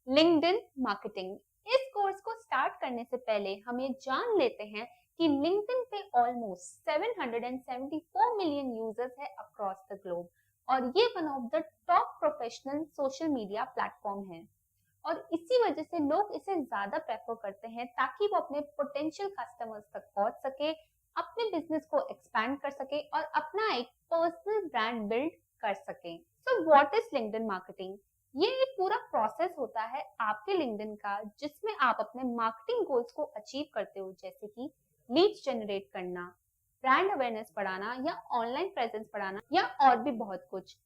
LinkedIn marketing. इस course को start करने से पहले हम ये जान लेते हैं कि लिंक्डइन पे ऑलमोस्ट 774 मिलियन यूजर्स है अक्रॉस द ग्लोब और ये one of the top professional social media platform है। और इसी वजह से लोग इसे ज्यादा प्रेफर करते हैं ताकि वो अपने पोटेंशियल कस्टमर्स तक पहुंच सके, अपने बिजनेस को एक्सपैंड कर सके और अपना एक पर्सनल ब्रांड बिल्ड कर सके। So what is LinkedIn marketing? ये एक पूरा प्रोसेस होता है आपके लिंक्डइन का जिसमें आप अपने मार्केटिंग गोल्स को अचीव करते हो, जैसे कि लीड्स जनरेट करना, ब्रांड अवेयरनेस बढ़ाना या ऑनलाइन प्रेजेंस बढ़ाना या और भी बहुत कुछ।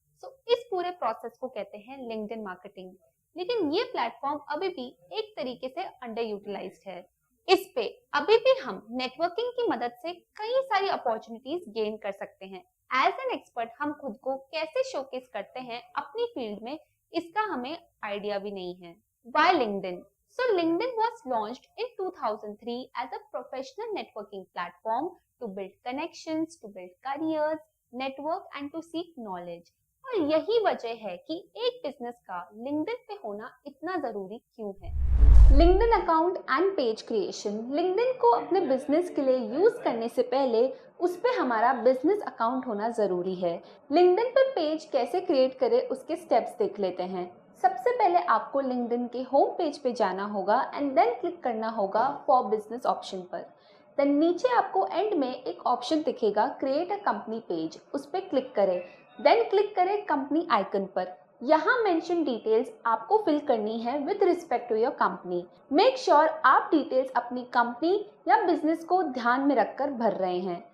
इस पूरे प्रोसेस को कहते हैं लिंक्डइन मार्केटिंग। लेकिन ये प्लेटफॉर्म अभी भी एक तरीके से अंडर यूटिलाइज्ड है। इस पे अभी भी हम नेटवर्किंग की मदद से कई सारी अपॉर्चुनिटीज गेन कर सकते हैं। एज एन एक्सपर्ट हम खुद को कैसे शोकेस करते हैं अपनी फील्ड में, इसका हमें आइडिया भी नहीं है। Why LinkedIn? So LinkedIn was launched in 2003 as a professional networking platform to build connections, to build careers, network and to seek knowledge। और यही वजह है कि एक बिजनेस का LinkedIn पे होना इतना जरूरी क्यों है। LinkedIn account and page creation. LinkedIn को अपने बिजनेस के लिए यूज करने से पहले उस पे हमारा बिजनेस अकाउंट होना जरूरी है। LinkedIn पे पेज कैसे क्रिएट करें उसके स्टेप्स देख लेते हैं। सबसे पहले आपको LinkedIn के होम पेज पे जाना होगा एंड देन क्लिक करना होगा फॉर बिजनेस ऑप्शन पर। देन नीचे आपको एंड में एक ऑप्शन दिखेगा क्रिएट अ कंपनी पेज, उस पर क्लिक करें। देन क्लिक करें कंपनी आइकन पर। यहाँ मेंशन डिटेल्स आपको फिल करनी है with respect to your company. Make sure आप डिटेल्स अपनी कंपनी या बिजनेस को ध्यान में रखकर भर रहे हैं।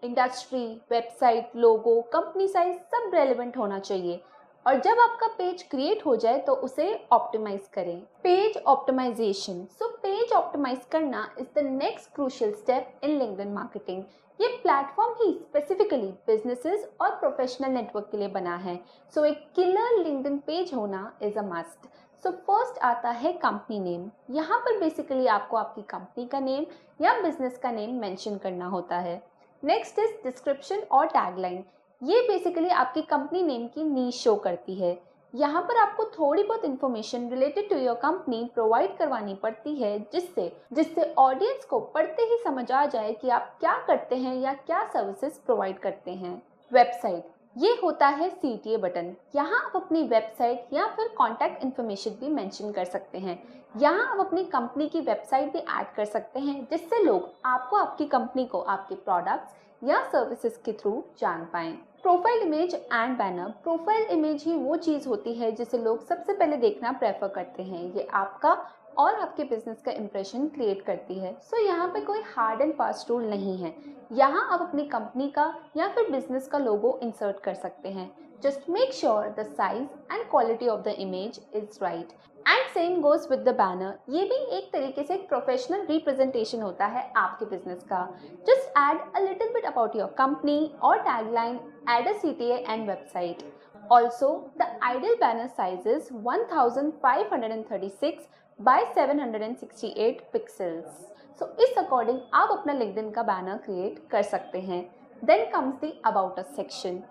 Industry, website, logo, company size सब रेलेवेंट होना चाहिए। और जब आपका पेज क्रिएट हो जाए तो उसे ऑप्टिमाइज करें। Page optimization. पेज ऑप्टिमाइज करना is the next crucial step in LinkedIn marketing. ये प्लेटफॉर्म ही स्पेसिफिकली बिजनेसेस और प्रोफेशनल नेटवर्क के लिए बना है। एक किलर लिंक्डइन पेज होना इज अ मस्ट। फर्स्ट आता है कंपनी नेम। यहाँ पर बेसिकली आपको आपकी कंपनी का नेम या बिजनेस का नेम मेंशन करना होता है। नेक्स्ट इज डिस्क्रिप्शन और टैगलाइन। ये बेसिकली आपकी कंपनी नेम की नीश शो करती है। यहाँ पर आपको थोड़ी बहुत information related to your company provide करवानी पड़ती है जिससे जिससे ऑडियंस को पढ़ते ही समझ आ जाए कि आप क्या करते हैं या क्या सर्विसेज प्रोवाइड करते हैं। वेबसाइट, ये होता है CTA बटन। यहाँ आप अपनी वेबसाइट या फिर कॉन्टैक्ट इन्फॉर्मेशन भी मेंशन कर सकते हैं। यहाँ आप अपनी कंपनी की वेबसाइट भी ऐड कर सकते हैं जिससे लोग आपको, आपकी कंपनी को, आपके प्रोडक्ट्स या सर्विसेज के थ्रू जान पाएं। Profile image and banner. Profile image ही वो चीज़ होती है जिसे लोग सबसे पहले देखना प्रेफर करते हैं। ये आपका और आपके बिजनेस का इंप्रेशन क्रिएट करती है। यहाँ पे कोई हार्ड एंड फास्ट रूल नहीं है। यहाँ आप अपनी कंपनी का या फिर बिजनेस का लोगो इंसर्ट कर सकते हैं। Just make sure the size and quality of the image is right. And same goes with the banner. ये भी एक तरीके से एक प्रोफेशनल रिप्रेजेंटेशन होता है आपके बिजनेस का। Just add a little bit about your company और tagline, add a CTA and website. Also, the ideal banner size is 1536 by 768 pixels. इस अकॉर्डिंग आप अपना लिंक्डइन का बैनर क्रिएट कर सकते हैं। Then comes the about us section.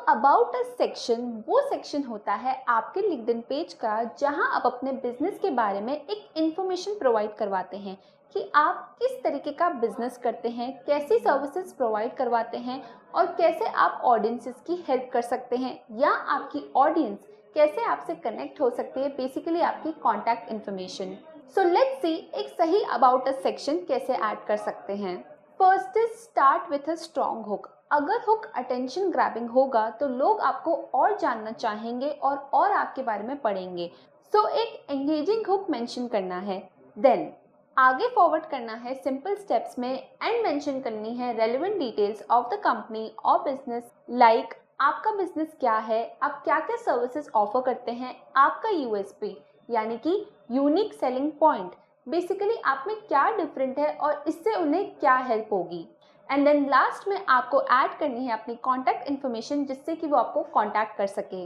About us section वो section होता है आपके लिंक्डइन पेज का जहां आप अपने बिजनेस के बारे में एक इंफॉर्मेशन प्रोवाइड करवाते हैं कि आप किस तरीके का बिजनेस करते हैं, कैसी सर्विसेज प्रोवाइड करवाते हैं और कैसे आप ऑडियंसेस की हेल्प कर सकते हैं या आपकी ऑडियंस कैसे आपसे कनेक्ट हो सकती है, बेसिकली आपकी कॉन्टैक्ट इन्फॉर्मेशन। लेट्स सी एक सही अबाउट अस सेक्शन कैसे ऐड कर सकते हैं। First is start with a strong hook. अगर हुक अटेंशन ग्रैबिंग होगा तो लोग आपको और जानना चाहेंगे और आपके बारे में पढ़ेंगे। एक एंगेजिंग हुक मेंशन करना है। देन आगे फॉरवर्ड करना है सिंपल स्टेप्स में एंड मेंशन करनी है relevant details of the company और बिजनेस, लाइक आपका बिजनेस क्या है, आप क्या क्या सर्विसेज ऑफर करते हैं, आपका USP यानी कि यूनिक सेलिंग पॉइंट, बेसिकली आप में क्या डिफरेंट है और इससे उन्हें क्या हेल्प होगी। एंड देन लास्ट में आपको ऐड करनी है अपनी कॉन्टैक्ट इन्फॉर्मेशन जिससे कि वो आपको कॉन्टैक्ट कर सके।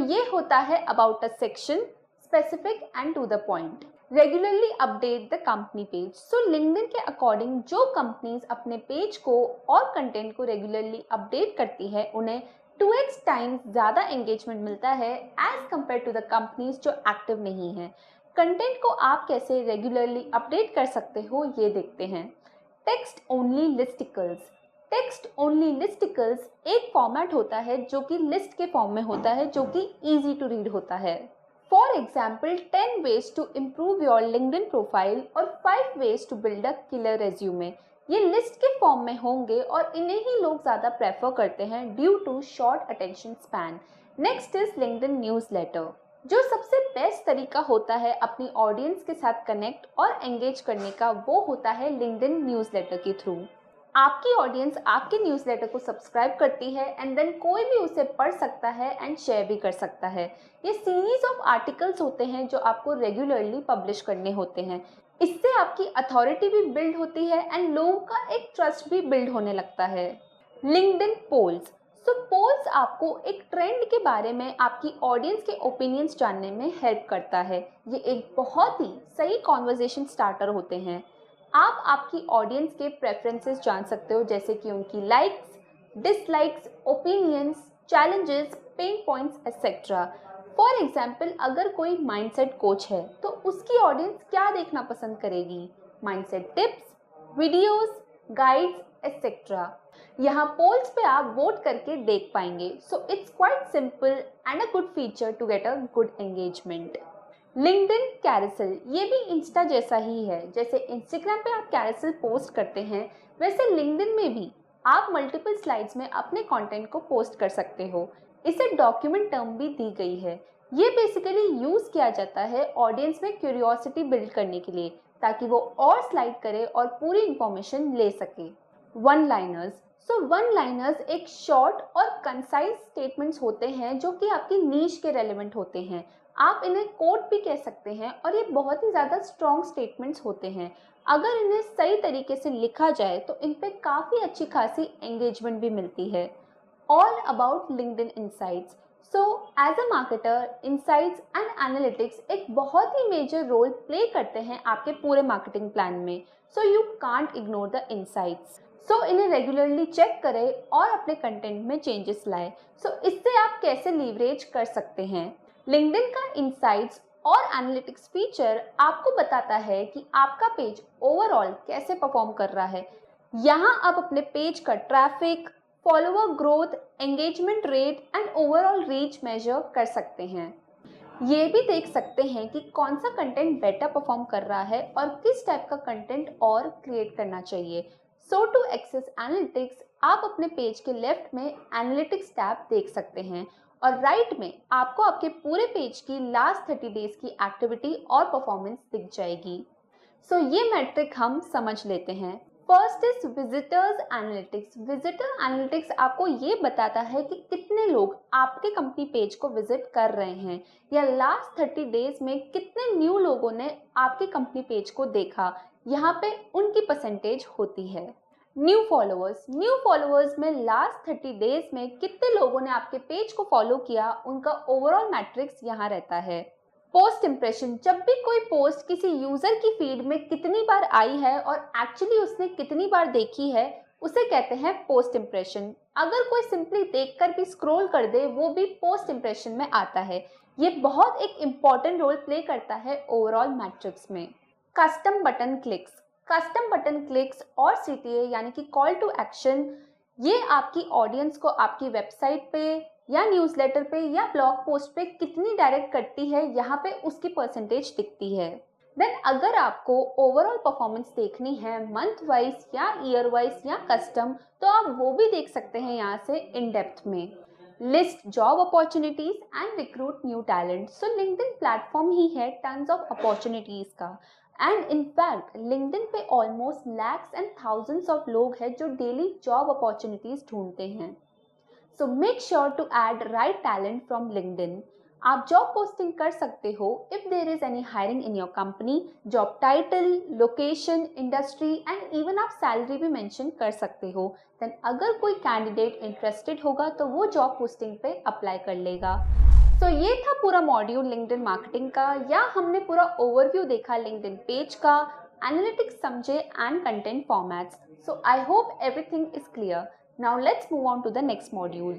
ये होता है about us section, specific and to the point. Regularly update the company page. LinkedIn के अकॉर्डिंग जो कंपनीज अपने पेज को और कंटेंट को रेगुलरली अपडेट करती है उन्हें 2x टाइम्स ज़्यादा एंगेजमेंट मिलता है as compare to the companies जो एक्टिव नहीं हैं। कंटेंट को आप कैसे रेगुलरली अपडेट कर सकते हो ये देखते हैं। Text only listicles. Text only listicles एक फॉर्मेट होता है जो कि लिस्ट के फॉर्म में होता है, जो कि इजी टू रीड होता है। For example 10 ways to improve your LinkedIn profile और 5 ways to build a killer resume। ये लिस्ट के फॉर्म में होंगे और इन्हें ही लोग ज़्यादा प्रेफर करते हैं due to short attention span. Next is LinkedIn newsletter. जो सबसे बेस्ट तरीका होता है अपनी ऑडियंस के साथ कनेक्ट और एंगेज करने का, वो होता है लिंक्डइन न्यूज़लेटर के थ्रू। आपकी ऑडियंस आपके न्यूज़लेटर को सब्सक्राइब करती है एंड देन कोई भी उसे पढ़ सकता है एंड शेयर भी कर सकता है। ये सीरीज ऑफ आर्टिकल्स होते हैं जो आपको रेगुलरली पब्लिश करने होते हैं। इससे आपकी अथॉरिटी भी बिल्ड होती है एंड लोगों का एक ट्रस्ट भी बिल्ड होने लगता है। LinkedIn poles. पोल्स आपको एक ट्रेंड के बारे में आपकी ऑडियंस के ओपिनियंस जानने में हेल्प करता है। ये एक बहुत ही सही कॉन्वर्जेशन स्टार्टर होते हैं। आप आपकी ऑडियंस के प्रेफरेंसेस जान सकते हो, जैसे कि उनकी likes, dislikes, opinions, challenges, pen points etcetera. For example अगर कोई माइंडसेट कोच है तो उसकी ऑडियंस क्या देखना पसंद करेगी? Mindset tips, videos, guides etcetera. यहाँ पोल्स पे आप वोट करके देख पाएंगे। So it's quite simple and a good feature to get a good engagement. LinkedIn carousel, ये भी इंस्टा जैसा ही है। जैसे इंस्टाग्राम पे आप कैरोसेल पोस्ट करते हैं, वैसे लिंक्डइन में भी आप मल्टीपल स्लाइड्स में अपने कंटेंट को पोस्ट कर सकते हो। इसे डॉक्यूमेंट टर्म भी दी गई है। ये बेसिकली यूज़ किया जाता है ऑडियंस में क्यूरियोसिटी बिल्ड करने के लिए, ताकि वो और स्लाइड करे और पूरी इंफॉर्मेशन ले सके। One liners. वन लाइनर्स एक शॉर्ट और कंसाइज स्टेटमेंट्स होते हैं जो कि आपकी नीश के रेलेवेंट होते हैं। आप इन्हें कोट भी कह सकते हैं और ये बहुत ही ज़्यादा स्ट्रॉन्ग स्टेटमेंट्स होते हैं। अगर इन्हें सही तरीके से लिखा जाए तो इन पे काफ़ी अच्छी खासी एंगेजमेंट भी मिलती है। All about LinkedIn insights. As a marketer, insights and analytics एक बहुत ही मेजर रोल प्ले करते हैं आपके पूरे मार्केटिंग प्लान में। You can't ignore the insights. इन्हें रेगुलरली चेक करें और अपने कंटेंट में चेंजेस लाएं। इससे आप कैसे लीवरेज कर सकते हैं? लिंक्डइन का इनसाइट्स और एनालिटिक्स फीचर आपको बताता है कि आपका पेज ओवरऑल कैसे परफॉर्म कर रहा है। यहाँ आप अपने पेज का traffic, follower growth, engagement rate and overall reach measure कर सकते हैं। ये भी देख सकते हैं कि कौन सा कंटेंट बेटर परफॉर्म कर रहा है और किस टाइप का कंटेंट और क्रिएट करना चाहिए। टू एक्सेस एनालिटिक्स, आप अपने पेज के लेफ्ट में एनालिटिक्स टैब देख सकते हैं और राइट में आपको आपके पूरे पेज की लास्ट 30 डेज की एक्टिविटी और परफॉर्मेंस दिख जाएगी। ये मैट्रिक हम समझ लेते हैं। First is visitors analytics. Visitor analytics आपको ये बताता है कि कितने लोग आपके कंपनी पेज को विजिट कर रहे हैं या लास्ट 30 डेज में कितने न्यू लोगों ने आपके कंपनी पेज को देखा। यहाँ पे उनकी परसेंटेज होती है। न्यू फॉलोअर्स में लास्ट 30 डेज में कितने लोगों ने आपके पेज को फॉलो किया, उनका ओवरऑल मैट्रिक्स यहाँ रहता है। पोस्ट इंप्रेशन, जब भी कोई पोस्ट किसी यूजर की फीड में कितनी बार आई है और एक्चुअली उसने कितनी बार देखी है, उसे कहते हैं पोस्ट इंप्रेशन। अगर कोई सिंपली देखकर भी स्क्रॉल कर दे, वो भी पोस्ट इंप्रेशन में आता है। ये बहुत एक इम्पॉर्टेंट रोल प्ले करता है ओवरऑल मैट्रिक्स में। कस्टम बटन क्लिक्स और CTA यानी कि कॉल टू एक्शन, ये आपकी ऑडियंस को आपकी वेबसाइट पे या न्यूज़लेटर पे या ब्लॉग पोस्ट पे कितनी डायरेक्ट करती है, यहाँ पे उसकी परसेंटेज दिखती है। देन अगर आपको ओवरऑल परफॉर्मेंस देखनी है मंथ वाइज या ईयर वाइज या कस्टम, तो आप वो भी देख सकते हैं यहाँ से इन डेप्थ में। List job opportunities and recruit new talent. LinkedIn platform ही है टन्स ऑफ अपॉर्चुनिटीज का। एंड इनफैक्ट लिंक्डइन पे almost lakhs and thousands of लोग हैं जो डेली जॉब अपॉर्चुनिटीज ढूंढते हैं। Make sure to add right talent from LinkedIn. आप जॉब पोस्टिंग कर सकते हो if there is any hiring in your company, job title, location, industry and even आप सैलरी भी मेंशन कर सकते हो। देन अगर कोई कैंडिडेट इंटरेस्टेड होगा तो वो जॉब पोस्टिंग पे अप्लाई कर लेगा। ये था पूरा मॉड्यूल लिंक्डइन मार्केटिंग का, या हमने पूरा ओवरव्यू देखा लिंक्डइन पेज का, एनालिटिक्स समझे and content formats. I hope everything is clear. Now let's move on to the next module.